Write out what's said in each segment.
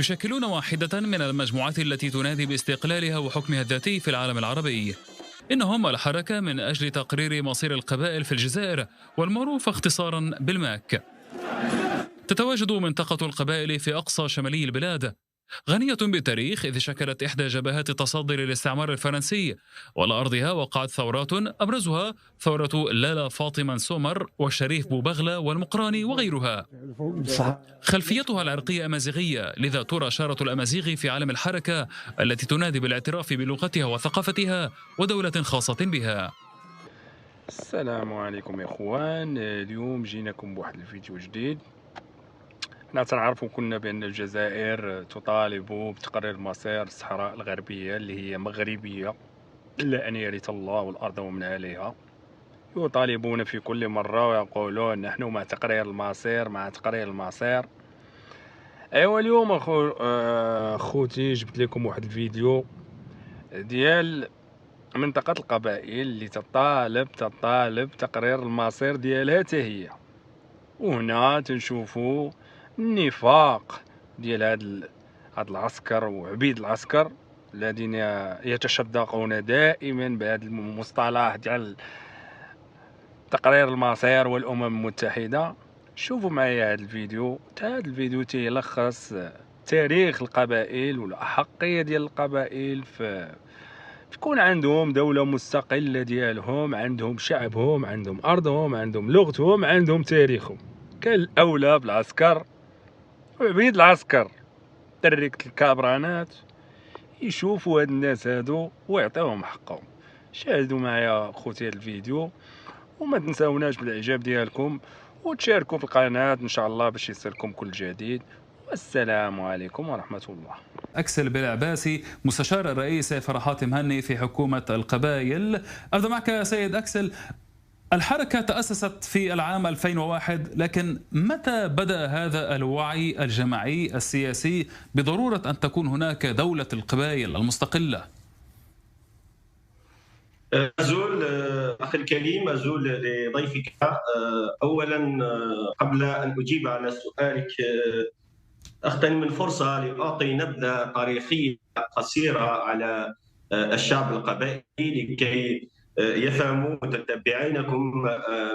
يشكلون واحدة من المجموعات التي تنادي باستقلالها وحكمها الذاتي في العالم العربي. إنهم الحركة من أجل تقرير مصير القبائل في الجزائر، والمعروف اختصارا بالماك. تتواجد منطقة القبائل في أقصى شمالي البلاد، غنية بالتاريخ إذ شكلت إحدى جبهات التصدي للاستعمار الفرنسي، وعلى أرضها وقعت ثورات أبرزها ثورة لالا فاطمة سومر والشريف بوبغلة والمقراني وغيرها. خلفيتها العرقية أمازيغية، لذا ترى شارة الأمازيغ في عالم الحركة التي تنادي بالاعتراف بلغتها وثقافتها ودولة خاصة بها. السلام عليكم يا اخوان. اليوم جيناكم بواحد الفيديو جديد. حنا تنعرفوا كنا بان الجزائر تطالب بتقرير مصير الصحراء الغربيه اللي هي مغربيه الا ان يرث الله والارض ومن عليها. يطالبون في كل مره ويقولون نحن مع تقرير المصير مع تقرير المصير. ايوا اليوم خوتي جبت لكم واحد الفيديو ديال منطقة القبائل اللي تطالب تقرير المصير ديالها حتى هي. وهنا تنشوفوا النفاق ديال هاد العسكر وعبيد العسكر الذين يتشدقون دائما بهذا المصطلح ديال تقرير المصير والأمم المتحدة. شوفوا معايا هذا الفيديو. هذا الفيديو تيلخص تاريخ القبائل والأحقية ديال القبائل في تكون عندهم دولة مستقلة ديالهم، عندهم شعبهم، عندهم أرضهم، عندهم لغتهم، عندهم تاريخهم. كان الأولى بالعسكر وعبيد العسكر تركت الكابرانات يشوفوا هاد الناس هادو ويعطيوهم حقهم. شاهدوا معايا خوتي هاد الفيديو وما تنساوناش بالاعجاب ديالكم وتشاركوا في القناة ان شاء الله باش يصلكم كل جديد. والسلام عليكم ورحمة الله. أكسل بالعباسي، مستشار الرئيس فرحات مهني في حكومة القبائل. أبدأ معك سيد أكسل. الحركة تأسست في العام 2001، لكن متى بدأ هذا الوعي الجماعي السياسي بضرورة أن تكون هناك دولة القبائل المستقلة؟ أزول أخي الكريم، أزول لضيفك. أولا قبل أن أجيب على سؤالك أغتنم الفرصة لأعطي نبذة تاريخية قصيرة على الشعب القبائلي لكي يفهموا متتبعينكم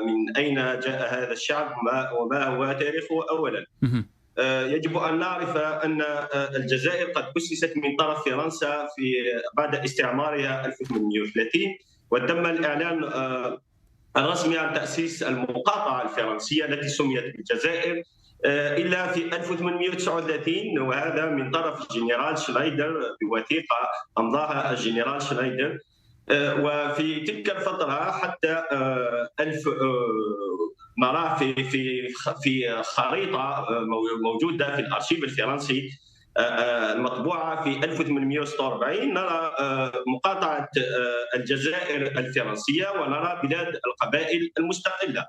من أين جاء هذا الشعب وما هو تاريخه. أولا يجب أن نعرف أن الجزائر قد أسست من طرف فرنسا بعد استعمارها 1830، وتم الإعلان الرسمي عن تأسيس المقاطعة الفرنسية التي سميت بالجزائر إلا في 1839، وهذا من طرف الجنرال شنايدر بوثيقة أمضاها الجنرال شنايدر. وفي تلك الفترة حتى نرى في خريطة موجودة في الأرشيف الفرنسي المطبوعة في 1846 نرى مقاطعة الجزائر الفرنسية ونرى بلاد القبائل المستقلة،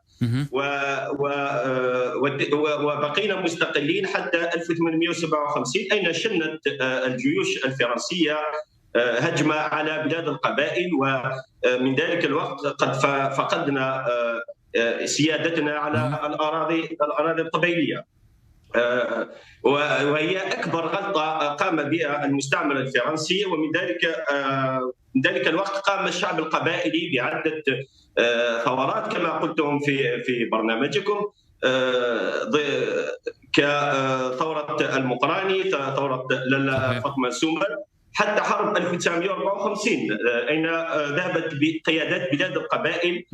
وبقينا مستقلين حتى 1857 أين شنت الجيوش الفرنسية هجمة على بلاد القبائل، ومن ذلك الوقت قد فقدنا سيادتنا على الأراضي القبيلية. وهي أكبر غلطة قام بها المستعمر الفرنسي، ومن ذلك الوقت قام الشعب القبائلي بعدة ثورات كما قلتم في برنامجكم، كثورة المقراني، ثورة لالا فاطمة سومر، حتى حرب 1954 أين ذهبت قيادات بلاد القبائل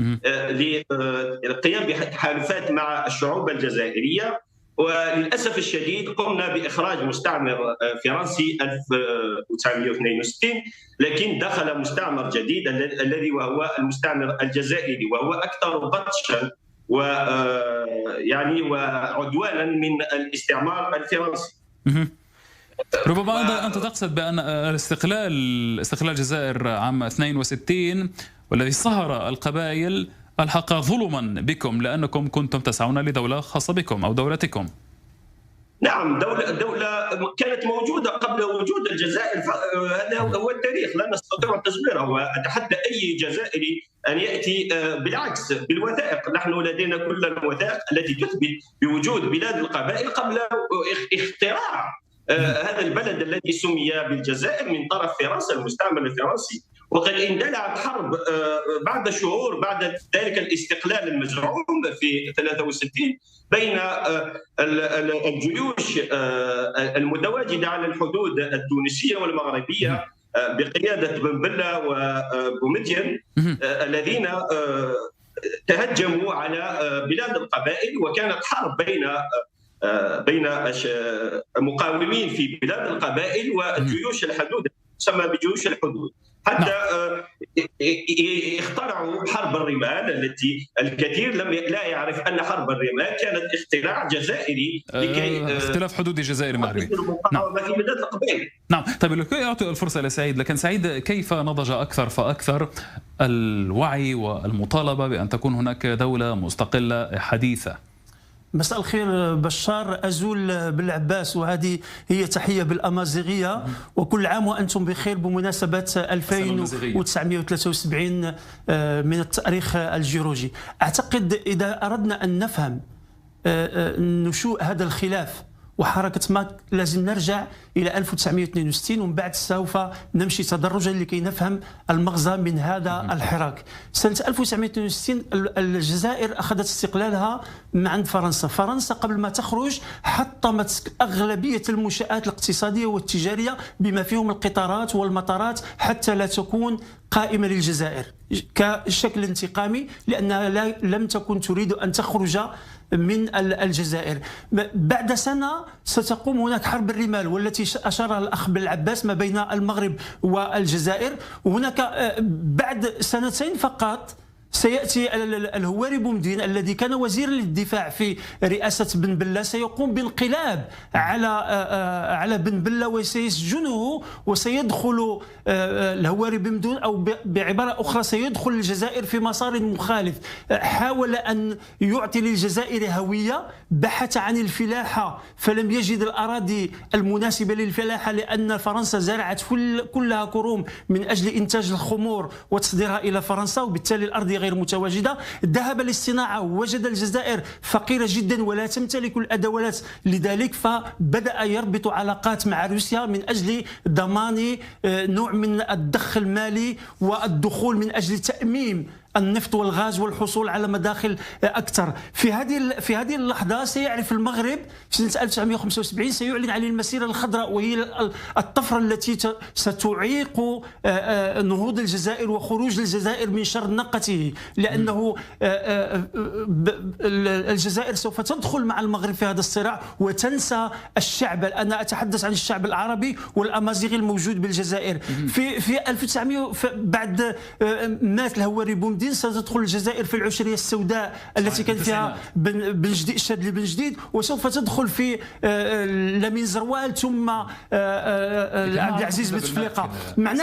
للقيام بتحالفات مع الشعوب الجزائرية. وللأسف الشديد قمنا بإخراج مستعمر فرنسي 1962، لكن دخل مستعمر جديد الذي وهو المستعمر الجزائري، وهو أكثر بطشا وعدوانا من الاستعمار الفرنسي. ربما أيضا أنت تقصد بأن استقلال الجزائر عام 62 والذي صهر القبائل ألحق ظلما بكم لأنكم كنتم تسعون لدولة خاصة بكم أو دولتكم. نعم، دولة كانت موجودة قبل وجود الجزائر، هذا هو التاريخ لا نستطيع تزويره. وأتحدى أي جزائري أن يأتي بالعكس بالوثائق. نحن لدينا كل الوثائق التي تثبت بوجود بلاد القبائل قبل اختراع هذا البلد الذي سمي بالجزائر من طرف فرنسا المستعمر الفرنسي، وقد اندلعت حرب بعد شهور بعد ذلك الاستقلال المزعوم في 63 بين الجيوش المتواجده على الحدود التونسيه والمغربيه بقياده بن بله وبومدين الذين تهجموا على بلاد القبائل، وكانت حرب بين مقاومين في بلاد القبائل والجيوش الحدود تسمى بجيوش الحدود، حتى اخترعوا حرب الرمال التي الكثير لا يعرف ان حرب الرمال كانت اختراع جزائري لكي اختلاف حدود الجزائر المغربي. نعم. في بلاد القبائل. نعم. طيب لكي اعطي الفرصه لسعيد، لكن سعيد كيف نضج اكثر فاكثر الوعي والمطالبه بان تكون هناك دوله مستقله حديثه؟ مساء الخير بشار، أزول بالعباس، وهذه هي تحية بالأمازيغية، وكل عام وأنتم بخير بمناسبة 2973 من التاريخ الجيولوجي. أعتقد إذا أردنا أن نفهم نشوء هذا الخلاف وحركة ماك لازم نرجع إلى 1962، ومن بعد سوف نمشي تدرجا لكي نفهم المغزى من هذا الحراك. سنة 1962 الجزائر أخذت استقلالها من عند فرنسا. فرنسا قبل ما تخرج حطمت أغلبية المنشآت الاقتصادية والتجارية بما فيهم القطارات والمطارات حتى لا تكون قائمة للجزائر كشكل انتقامي، لأنها لم تكن تريد أن تخرج من الجزائر. بعد سنة ستقوم هناك حرب الرمال والتي أشار الأخ بالعباس ما بين المغرب والجزائر، وهناك بعد سنتين فقط سيأتي الهواري بومدين الذي كان وزيرا للدفاع في رئاسة بن بلة سيقوم بانقلاب على بن بلة وسيسجنه، وسيدخل الهواري بومدين أو بعبارة أخرى سيدخل الجزائر في مسار مخالف. حاول أن يعطي للجزائر هوية، بحث عن الفلاحة فلم يجد الأراضي المناسبة للفلاحة لأن فرنسا زرعت كلها كروم من أجل إنتاج الخمور وتصديرها إلى فرنسا، وبالتالي الأرض غير متواجدة. ذهب للصناعة ووجد الجزائر فقيرة جدا ولا تمتلك الأدوات لذلك، فبدأ يربط علاقات مع روسيا من أجل ضمان نوع من الضخ المالي والدخول من أجل تأميم النفط والغاز والحصول على مداخل أكثر. في هذه اللحظة سيعرف المغرب في سنة 1975 سيعلن عن المسيرة الخضراء، وهي الطفرة التي ستعيق نهوض الجزائر وخروج الجزائر من شرنقته، لأنه الجزائر سوف تدخل مع المغرب في هذا الصراع وتنسى الشعب. أنا أتحدث عن الشعب العربي والأمازيغي الموجود بالجزائر. في 1900 بعد مات الهواري بومدين ستدخل الجزائر في العشرية السوداء التي كان فيها بن جديد الشاذلي بن جديد، وسوف تدخل في لامين زروال ثم عبد العزيز بوتفليقة. معنى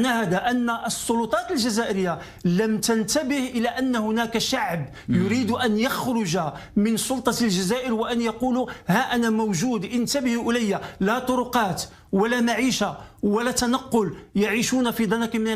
هذا أن السلطات الجزائرية لم تنتبه إلى أن هناك شعب يريد أن يخرج من سلطة الجزائر وأن يقولوا ها أنا موجود، انتبهوا إلي. لا طرقات ولا معيشة ولا تنقل، يعيشون في ضنك من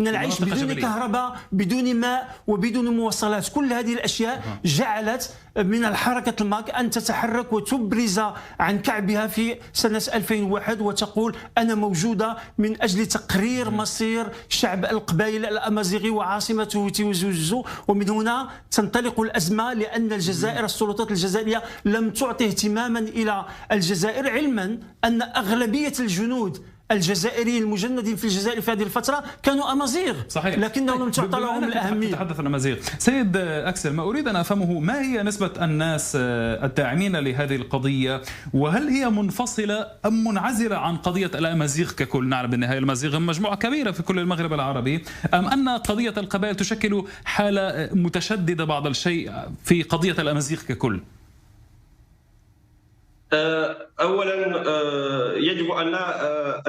العيش بدون كهرباء بدون ماء وبدون مواصلات. كل هذه الأشياء جعلت من الحركة الماك أن تتحرك وتبرز عن كعبها في سنة 2001 وتقول أنا موجودة من أجل تقرير مصير شعب القبائل الأمازيغي وعاصمته تيوزوزو. ومن هنا تنطلق الأزمة، لأن الجزائر السلطات الجزائرية لم تعطي اهتماما إلى الجزائر، علما أن أغلبية الجنود الجزائريين المجندين في الجزائر في هذه الفترة كانوا أمازيغ، صحيح، لكنهم لم تعطى لهم الأهمية. تحدث عن أمازيغ. سيد أكسل، ما أريد أن أفهمه ما هي نسبة الناس الداعمين لهذه القضية، وهل هي منفصلة أم منعزلة عن قضية الأمازيغ ككل؟ نعلم بالنهاية الأمازيغ مجموعة كبيرة في كل المغرب العربي، أم أن قضية القبائل تشكل حالة متشددة بعض الشيء في قضية الأمازيغ ككل؟ أولا يجب أن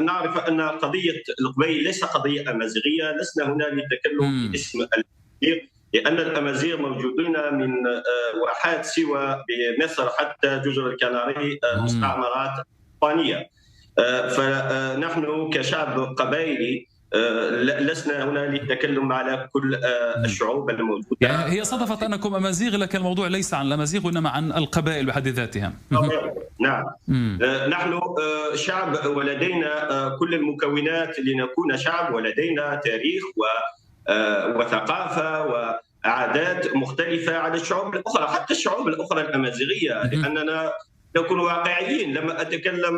نعرف أن قضية القبائل ليس قضية أمازيغية. لسنا هنا للتكلم باسم الأمازيغ، لأن الأمازيغ موجودون من واحات سوى بمصر حتى جزر الكناري مستعمرات إسبانية. فنحن كشعب قبائلي لسنا هنا للتكلم على كل الشعوب الموجودة. يعني هي صدفت أنكم أمازيغ، لكن الموضوع ليس عن الأمازيغ وإنما عن القبائل بحد ذاتها. نعم. نحن شعب ولدينا كل المكونات لنكون شعب، ولدينا تاريخ وثقافة وعادات مختلفة عن الشعوب الأخرى، حتى الشعوب الأخرى الأمازيغية، لأننا نكون واقعيين. لما أتكلم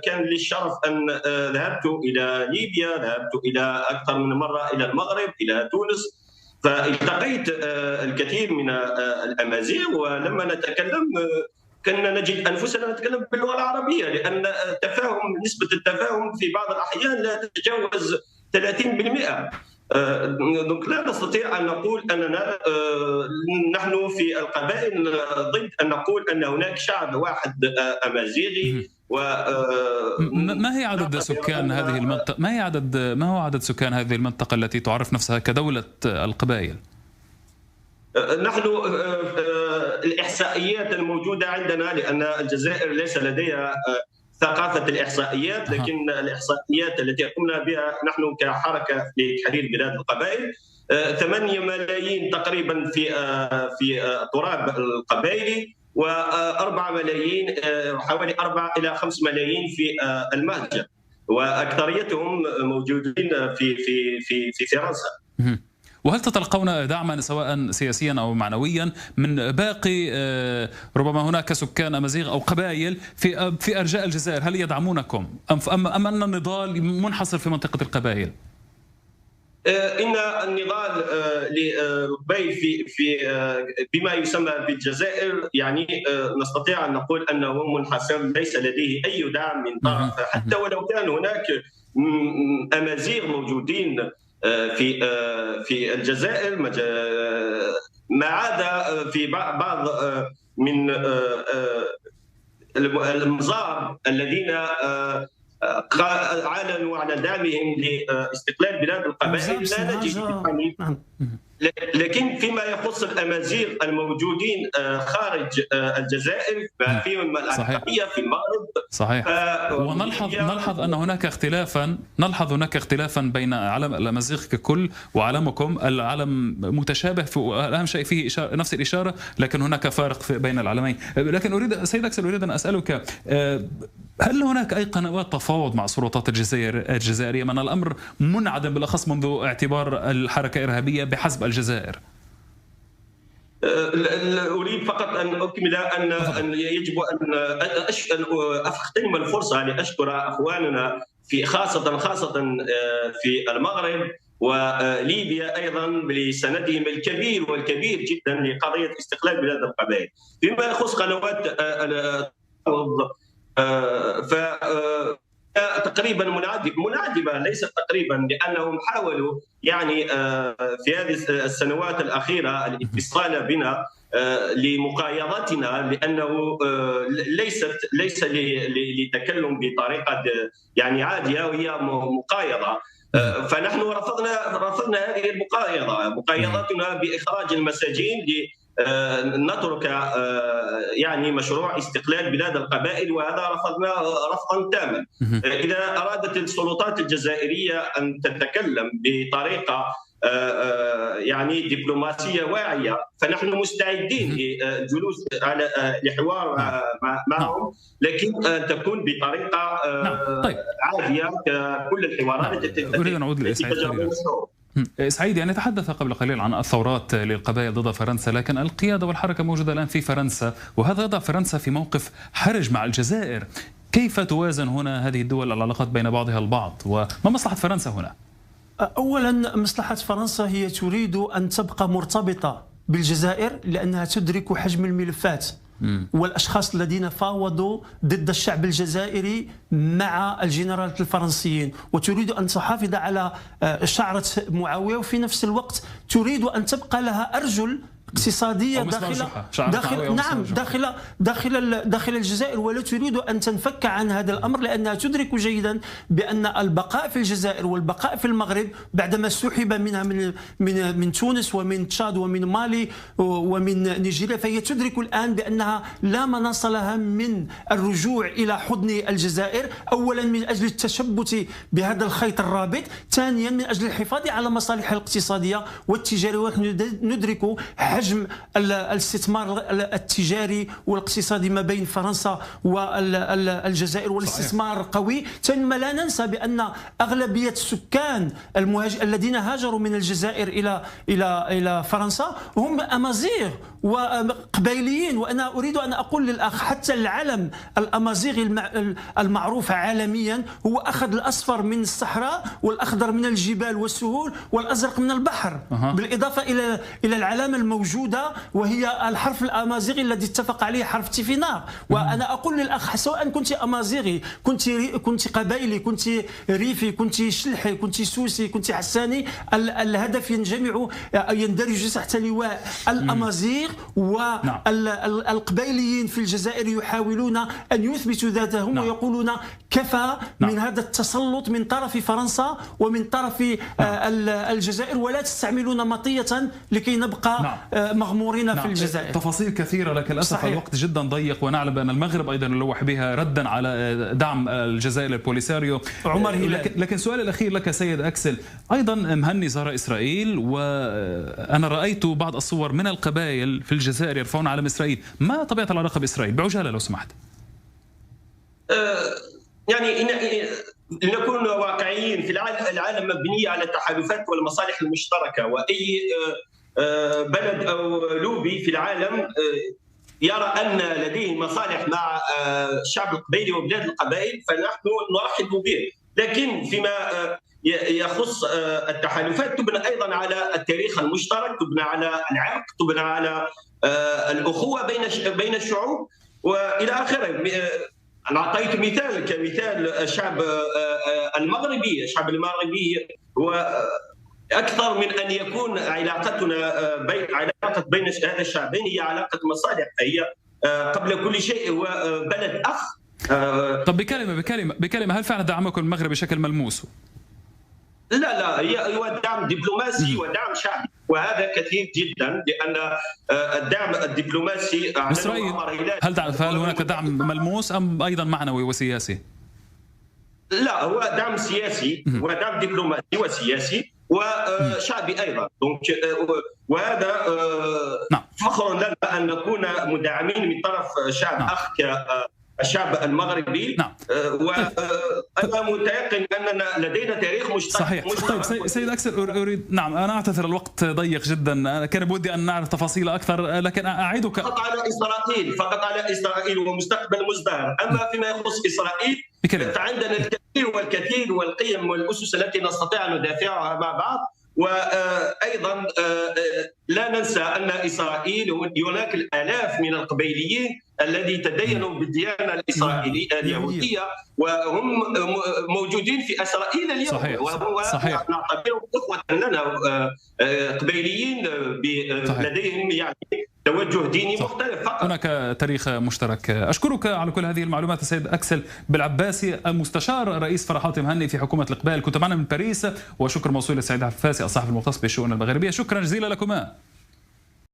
كان لي الشرف أن ذهبت إلى ليبيا، ذهبت إلى أكثر من مرة إلى المغرب، إلى تونس، فالتقيت الكثير من الأمازيغ، ولما نتكلم كنا نجد أنفسنا نتكلم باللغة العربية، لأن نسبة التفاهم في بعض الأحيان لا تتجاوز 30%. دونك لا نستطيع أن نقول أننا نحن في القبائل ضد أن نقول أن هناك شعب واحد أمازيغي. ما هي عدد سكان هذه المنطقة؟ ما هو عدد سكان هذه المنطقة التي تعرف نفسها كدولة القبائل؟ نحن الإحصائيات الموجودة عندنا، لأن الجزائر ليس لديها ثقافة الإحصائيات، لكن الإحصائيات التي قمنا بها نحن كحركة لتحرير بلاد القبائل 8 ملايين تقريبا في التراب القبائلي، و4 ملايين، حوالي 4 إلى 5 ملايين في المهجر، وأكثريتهم موجودين في فرنسا. وهل تتلقون دعما سواء سياسيا أو معنويا من باقي ربما هناك سكان أمازيغ أو قبائل في أرجاء الجزائر؟ هل يدعمونكم أم أن النضال منحصر في منطقة القبائل؟ إن النضال للقبائل بما يسمى بالجزائر، يعني نستطيع أن نقول أنه منحصر، ليس لديه أي دعم من طرف، حتى ولو كان هناك أمازيغ موجودين في الجزائر، ما عدا في بعض من المزار الذين اعلنوا عن دعمهم لاستقلال بلاد القبائل لا نجد. لكن فيما يخص الأمازيغ الموجودين خارج الجزائر فيهم الأغلبية في المغرب. صحيح. ونلحظ أن هناك اختلافا بين علم الأمازيغ ككل وعلمكم. العلم متشابه أهم شيء فيه نفس الإشارة، لكن هناك فارق بين العلمين. لكن سيد أكسل، أريد أن أسألك، هل هناك أي قنوات تفاوض مع السلطات الجزائرية؟ من الأمر منعدم بالأخص منذ اعتبار الحركة إرهابية بحسب الجزائر. أريد فقط أن أكمل أن يجب أن أغتنم الفرصة لأشكر أخواننا خاصة في المغرب وليبيا أيضا لسندهم الكبير والكبير جدا لقضية استقلال بلاد القبائل. فيما يخص قنوات تقريبا منعدمة، ليست تقريبا، لأنهم حاولوا يعني في هذه السنوات الأخيرة الاتصال بنا لمقايضتنا، لأنه ليس لتكلم بطريقة يعني عادية، وهي مقايضة. فنحن رفضنا هذه المقايضة، مقايضتنا بإخراج المساجين نترك يعني مشروع استقلال بلاد القبائل، وهذا رفضناه رفضا تاما. إذا أرادت السلطات الجزائرية أن تتكلم بطريقة يعني دبلوماسية واعية، فنحن مستعدين للجلوس لحوار معهم، لكن تكون بطريقة عادية ككل الحوارات التي تجربها الشعوب. سعيد، يعني تحدث قبل قليل عن الثورات للقبائل ضد فرنسا، لكن القيادة والحركة موجودة الآن في فرنسا، وهذا يضع فرنسا في موقف حرج مع الجزائر. كيف توازن هنا هذه الدول العلاقات بين بعضها البعض، وما مصلحة فرنسا هنا؟ أولا، مصلحة فرنسا هي تريد أن تبقى مرتبطة بالجزائر، لأنها تدرك حجم الملفات والأشخاص الذين فاوضوا ضد الشعب الجزائري مع الجنرالات الفرنسيين، وتريد أن تحافظ على شعرة معاوية، وفي نفس الوقت تريد أن تبقى لها أرجل اقتصادية داخل الجزائر، ولا تريد أن تنفك عن هذا الأمر، لأنها تدرك جيدا بأن البقاء في الجزائر والبقاء في المغرب بعدما سحب منها من تونس ومن تشاد ومن مالي ومن نيجيريا، فهي تدرك الآن بأنها لا مناص لها من الرجوع إلى حضن الجزائر، أولا من أجل التشبت بهذا الخيط الرابط، ثانيا من أجل الحفاظ على مصالحها الاقتصادية والتجارية. ونحن ندرك حجم الاستثمار التجاري والاقتصادي ما بين فرنسا والجزائر، والاستثمار قوي. ثم لا ننسى بأن أغلبية السكان الذين هاجروا من الجزائر إلى فرنسا هم أمازيغ وقبيليين. وأنا أريد أن أقول للأخ حتى العلم الأمازيغي المعروف عالميا هو أخذ الأصفر من الصحراء والأخضر من الجبال والسهول والأزرق من البحر، بالإضافة إلى العلامة الموجودة وهي الحرف الأمازيغي الذي اتفق عليه حرف تيفينار. وأنا أقول للأخ سواء كنت أمازيغي، كنت قبائلي، كنت ريفي، كنت شلحي، كنت سوسي، كنت حساني، الهدف يندرج تحت لواء الأمازيغ. والقبائليين في الجزائر يحاولون أن يثبتوا ذاتهم ويقولون كفى من هذا التسلط من طرف فرنسا ومن طرف الجزائر، ولا تستعملون مطية لكي نبقى مغمورين في الجزائر. تفاصيل كثيرة، لكن للأسف الوقت جدا ضيق، ونعلم بأن المغرب أيضا يلوح بها ردا على دعم الجزائر للبوليساريو. عمر لكن سؤالي الأخير لك سيد أكسل، أيضا مهني زار إسرائيل، وأنا رأيت بعض الصور من القبائل في الجزائر يرفعون علم إسرائيل. ما طبيعة العلاقة بإسرائيل بعجالة لو سمحت؟ يعني لنكون واقعيين، في العالم مبنية على التحالفات والمصالح المشتركة، وأي بلد أو لوبي في العالم يرى أن لديه مصالح مع الشعب القبيلي وبلاد القبائل فنحن نرحب به. لكن فيما يخص التحالفات تبنى أيضا على التاريخ المشترك، تبنى على العرق، تبنى على الأخوة بين الشعوب وإلى آخره. أنا أعطيت مثال كمثال الشعب المغربي. الشعب المغربي هو أكثر من أن يكون علاقتنا علاقة بين هذا الشعبين هي علاقة مصالح، هي قبل كل شيء هو بلد أخ. طب بكلمة هل فعلا دعمكم المغرب بشكل ملموس؟ لا هو دعم دبلوماسي ودعم شعبي، وهذا كثير جدا، لأن الدعم الدبلوماسي إسرائيل هل هناك دعم ملموس أم أيضا معنوي وسياسي؟ لا، هو دعم سياسي ودعم دبلوماسي وسياسي وشعبي أيضا. وهذا فخر لنا أن نكون مدعمين من طرف شعب أخ الشعب المغربي. وأنا متيقن أننا لدينا تاريخ مشترك. صحيح. طيب سيد أكسل، أريد أنا أعتذر الوقت ضيق جدا، كان بودي أن نعرف تفاصيل أكثر، لكن أعيدك فقط على إسرائيل ومستقبل مزدهر. أما فيما يخص إسرائيل فعندنا الكثير والقيم والأسس التي نستطيع أن ندافعها مع بعض. وأيضا لا ننسى أن إسرائيل هناك الآلاف من القبيليين الذي تدينوا بالديانة الإسرائيلية اليهودية وهم موجودين في إسرائيل اليوم. صحيح. نعتبرهم إخوة لنا قبيليين لديهم يعني توجه ديني مختلف فقط. هناك تاريخ مشترك. أشكرك على كل هذه المعلومات السيد أكسل بالعباسي، المستشار رئيس فرحات مهني في حكومة الإقبال، كنت معنا من باريس. وشكر موصول للسيد عفاسي الصحفي المختص بالشؤون المغربية. شكرا جزيلا لكما.